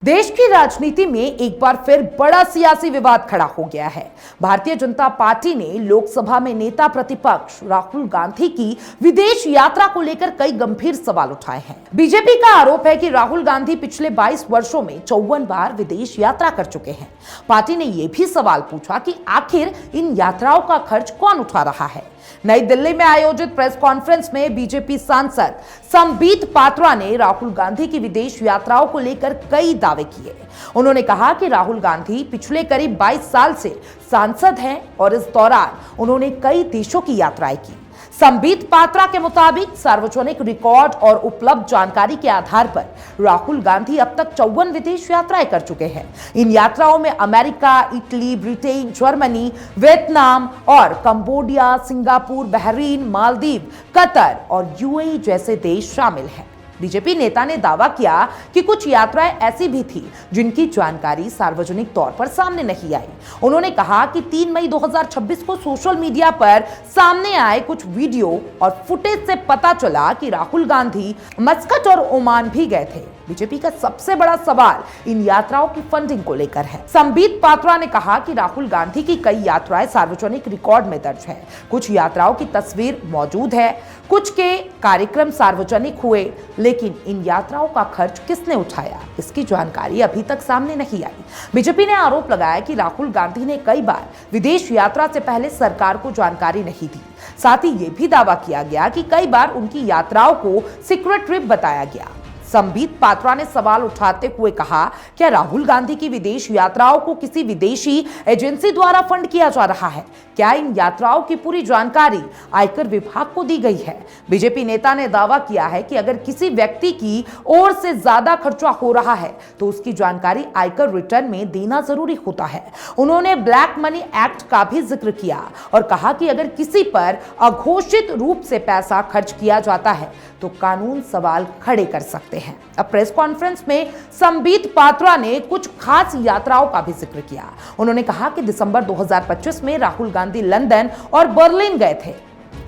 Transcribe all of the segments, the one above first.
देश की राजनीति में एक बार फिर बड़ा सियासी विवाद खड़ा हो गया है। भारतीय जनता पार्टी ने लोकसभा में नेता प्रतिपक्ष राहुल गांधी की विदेश यात्रा को लेकर कई गंभीर सवाल उठाए हैं। बीजेपी का आरोप है कि राहुल गांधी पिछले 22 वर्षों में 54 बार विदेश यात्रा कर चुके हैं। पार्टी ने यह भी सवाल पूछा कि आखिर इन यात्राओं का खर्च कौन उठा रहा है। नई दिल्ली में आयोजित प्रेस कॉन्फ्रेंस में बीजेपी सांसद संबित पात्रा ने राहुल गांधी की विदेश यात्राओं को लेकर कई दावे किए। उन्होंने कहा कि राहुल गांधी पिछले करीब 22 साल से सांसद हैं और इस दौरान उन्होंने कई देशों की यात्राएं की। संबित पात्रा के मुताबिक सार्वजनिक रिकॉर्ड और उपलब्ध जानकारी के आधार पर राहुल गांधी अब तक 54 विदेश यात्राएं कर चुके हैं। इन यात्राओं में America, Italy, Britain, Germany, Vietnam और Cambodia, Singapore, Bahrain, Maldives, Qatar और यूएई जैसे देश शामिल हैं। बीजेपी नेता ने दावा किया कि कुछ यात्राएं ऐसी भी थी जिनकी जानकारी सार्वजनिक तौर पर सामने नहीं आई। उन्होंने कहा कि 3 मई 2026 को सोशल मीडिया पर सामने आए कुछ वीडियो और फुटेज से पता चला कि राहुल गांधी मस्कट और ओमान भी गए थे। बीजेपी का सबसे बड़ा सवाल इन यात्राओं की फंडिंग को लेकर है। संबित पात्रा ने कहा कि राहुल गांधी की कई यात्राएं सार्वजनिक रिकॉर्ड में दर्ज है। कुछ यात्राओं की तस्वीर मौजूद है, कुछ के कार्यक्रम सार्वजनिक हुए, लेकिन इन यात्राओं का खर्च किसने उठाया, इसकी जानकारी अभी तक सामने नहीं आई। बीजेपी ने आरोप लगाया कि राहुल गांधी ने कई बार विदेश यात्रा से पहले सरकार को जानकारी नहीं दी। साथ ही ये भी दावा किया गया कि कई बार उनकी यात्राओं को सीक्रेट ट्रिप बताया गया। संबित पात्रा ने सवाल उठाते हुए कहा, क्या राहुल गांधी की विदेश यात्राओं को किसी विदेशी एजेंसी द्वारा फंड किया जा रहा है? क्या इन यात्राओं की पूरी जानकारी आयकर विभाग को दी गई है? बीजेपी नेता ने दावा किया है कि अगर किसी व्यक्ति की ओर से ज्यादा खर्चा हो रहा है तो उसकी जानकारी आयकर रिटर्न में देना जरूरी होता है। उन्होंने ब्लैक मनी एक्ट का भी जिक्र किया और कहा कि अगर किसी पर अघोषित रूप से पैसा खर्च किया जाता है तो कानून सवाल खड़े कर सकते हैं। अब प्रेस कॉन्फ्रेंस में संबित पात्रा ने कुछ खास यात्राओं का भी जिक्र किया। उन्होंने कहा कि दिसंबर 2025 में राहुल गांधी लंदन और बर्लिन गए थे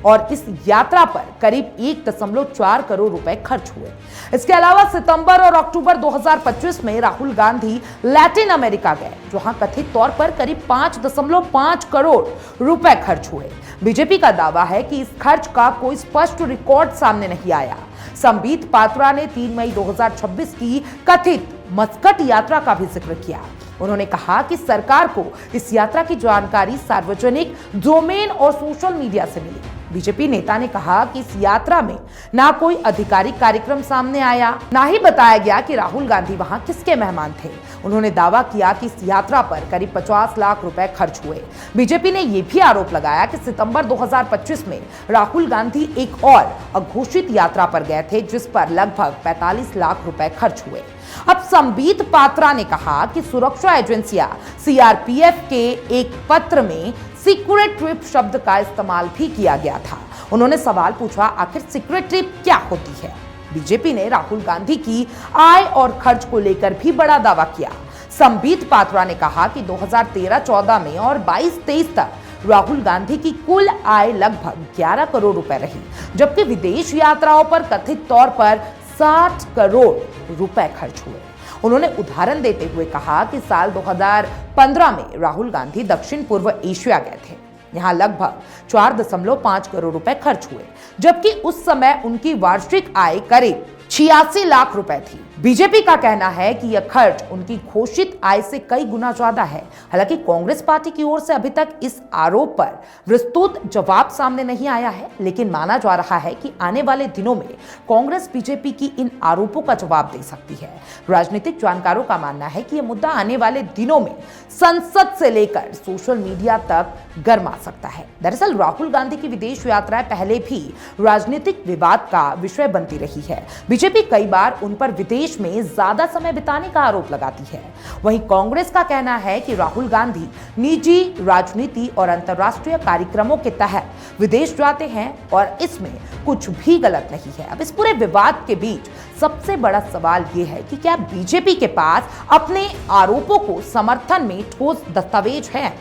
और इस यात्रा पर करीब 1.4 करोड़ रुपए खर्च हुए। इसके अलावा सितंबर और अक्टूबर 2025 में राहुल गांधी लैटिन अमेरिका गए, जहां कथित तौर पर करीब 5.5 करोड़ रुपए खर्च हुए। बीजेपी का दावा है कि इस खर्च का कोई स्पष्ट रिकॉर्ड सामने नहीं आया। संबित पात्रा ने 3 मई 2026 की कथित मस्कट यात्रा का भी जिक्र किया। उन्होंने कहा कि सरकार को इस यात्रा की जानकारी सार्वजनिक डोमेन और सोशल मीडिया से मिली। बीजेपी नेता ने कहा कि इस यात्रा में ना कोई आधिकारिक कार्यक्रम सामने आया, ना ही बताया गया कि राहुल गांधी वहां किसके मेहमान थे। उन्होंने दावा किया कि इस यात्रा पर करीब 50 लाख रुपए खर्च हुए। बीजेपी ने यह भी आरोप लगाया कि सितंबर 2025 में राहुल गांधी एक और अघोषित यात्रा पर गए थे, जिस पर लगभग 45 लाख रुपए खर्च हुए। अब संबित पात्रा ने कहा कि सुरक्षा एजेंसियां सीआरपीएफ के एक पत्र में सीक्रेट ट्रिप शब्द का इस्तेमाल भी किया गया था। उन्होंने सवाल पूछा, आखिर सीक्रेट ट्रिप क्या होती है? बीजेपी ने राहुल गांधी की आय और खर्च को लेकर भी बड़ा दावा किया। संबित पात्रा ने कहा कि 2013-14 में और 22-23 तक राहुल गांधी की कुल आय लगभग 11 करोड़ रुपए रही, जबकि विदेश यात्राओं पर कथित तौर पर 60 करोड़ रुपए खर्च हुए। उन्होंने उदाहरण देते हुए कहा कि साल 2015 में राहुल गांधी दक्षिण पूर्व एशिया गए थे। यहां लगभग 4.5 करोड़ रुपए खर्च हुए, जबकि उस समय उनकी वार्षिक आय करीब 86 लाख रुपए थी। बीजेपी का कहना है कि यह खर्च उनकी घोषित आय से कई गुना ज्यादा है। हालांकि कांग्रेस पार्टी की ओर से अभी तक इस आरोप पर विस्तृत जवाब सामने नहीं आया है, लेकिन माना जा रहा है कि आने वाले दिनों में कांग्रेस बीजेपी की इन आरोपों का जवाब दे सकती है। राजनीतिक जानकारों का मानना है कि यह मुद्दा आने वाले दिनों में संसद से लेकर सोशल मीडिया तक गर्मा सकता है। दरअसल राहुल गांधी की विदेश यात्राएं पहले भी राजनीतिक विवाद का विषय बनती रही है। बीजेपी कई बार उन पर विदेश में ज्यादा समय बिताने का आरोप लगाती है। वहीं कांग्रेस का कहना है कि राहुल गांधी निजी राजनीति और अंतर्राष्ट्रीय कार्यक्रमों के तहत विदेश जाते हैं और इसमें कुछ भी गलत नहीं है। अब इस पूरे विवाद के बीच सबसे बड़ा सवाल यह है कि क्या बीजेपी के पास अपने आरोपों को समर्थन में ठोस दस्तावेज है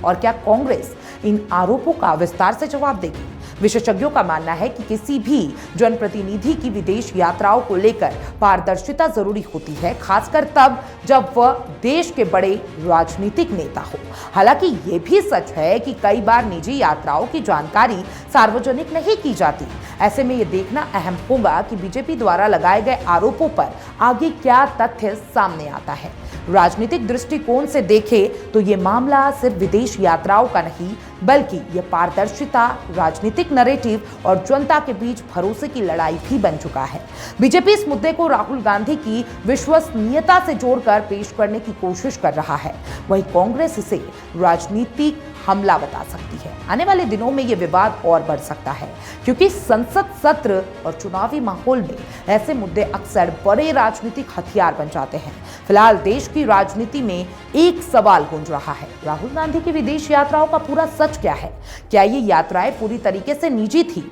और क्या कांग्रेस इन आरोपों का विस्तार से जवाब देगी? विशेषज्ञों का मानना है कि किसी भी जनप्रतिनिधि की विदेश यात्राओं को लेकर पारदर्शिता जरूरी होती है, खासकर तब जब वह देश के बड़े राजनीतिक नेता हो। हालांकि ये भी सच है कि कई बार निजी यात्राओं की जानकारी सार्वजनिक नहीं की जाती। ऐसे में ये देखना अहम होगा कि बीजेपी द्वारा लगाए गए आरोपों पर आगे क्या तथ्य सामने आता है। राजनीतिक दृष्टिकोण से देखें तो ये मामला सिर्फ विदेश यात्राओं का नहीं, बल्कि ये पारदर्शिता, राजनीतिक नैरेटिव और जनता के बीच भरोसे की लड़ाई भी बन चुका है। बीजेपी इस मुद्दे को राहुल गांधी की विश्वसनीयता से जोड़कर पेश करने की कोशिश कर रहा है, वहीं कांग्रेस इसे राजनीतिक हमला बता सकती है। आने वाले दिनों में यह विवाद और बढ़ सकता है, क्योंकि संसद सत्र और चुनावी माहौल में ऐसे मुद्दे अक्सर बड़े राजनीतिक हथियार बन जाते हैं। फिलहाल देश की राजनीति में एक सवाल गूंज रहा है, राहुल गांधी की विदेश यात्राओं का पूरा सच क्या है? क्या ये यात्राएं पूरी तरीके से निजी थी?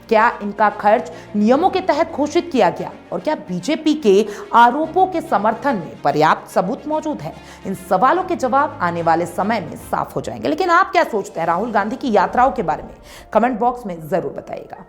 क्या इनका खर्च नियमों के तहत घोषित किया गया? और क्या बीजेपी के आरोपों के समर्थन में पर्याप्त सबूत मौजूद है? इन सवालों के जवाब आने वाले समय में साफ हो जाएंगे। लेकिन आप क्या सोचते हैं राहुल गांधी की यात्राओं के बारे में? कमेंट बॉक्स में जरूर बताइएगा।